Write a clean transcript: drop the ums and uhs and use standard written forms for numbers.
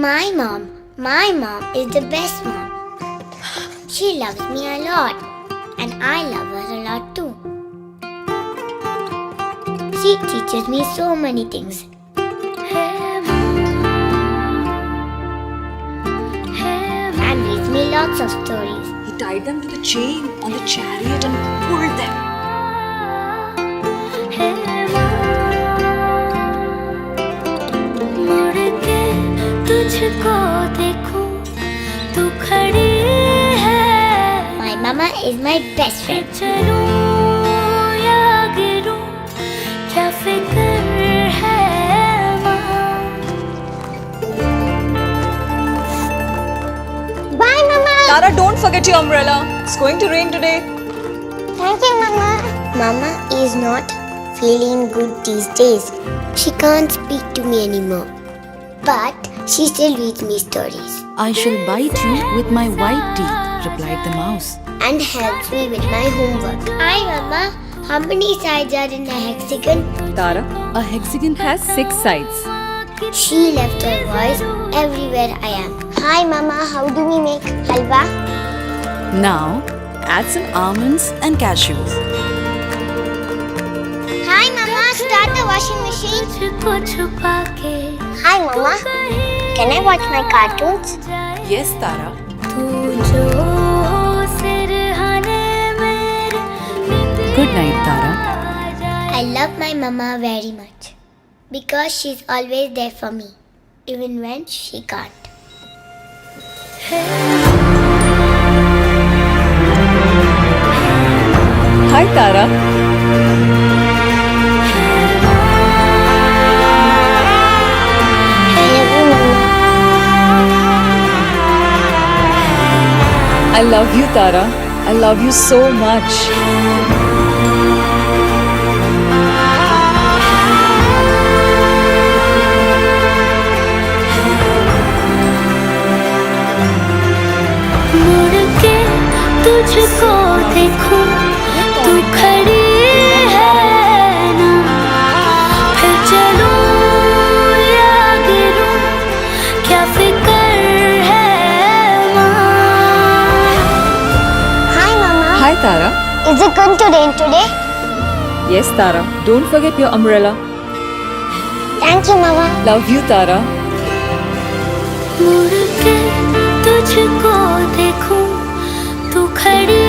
My mom is the best mom. She loves me a lot, and I love her a lot too. She teaches me so many things. And reads me lots of stories. He tied them to the chain on the chariot and pulled them. My mama is my best friend. Bye, Mama. Tara, don't forget your umbrella. It's going to rain today. Thank you, Mama. Mama is not feeling good these days. She can't speak to me anymore. But she still reads me stories. I shall bite you with my white teeth, replied the mouse. And helps me with my homework. Hi, Mama. How many sides are in a hexagon? Tara, A hexagon has 6 sides. She left her voice everywhere I am. Hi, Mama. How do we make halwa? Now, add some almonds and cashews. Hi, Mama. Start the washing machine. Hi, Mama. Can I watch my cartoons? Yes, Tara. Good night, Tara. I love my mama very much because she's always there for me, even when she can't. hi Tara. I love you, Mama. I love you, Tara. I love you so much. तुझको देखूं तू खड़ी है ना फिर चलूं या गिरूं क्या फिक्र है माँ Hi, Mama. Hi, Tara. Is it going to rain today? Yes, Tara. Don't forget your umbrella. Thank you, Mama. Love you, Tara. मुड़ के तुझको देखूं तू खड़ी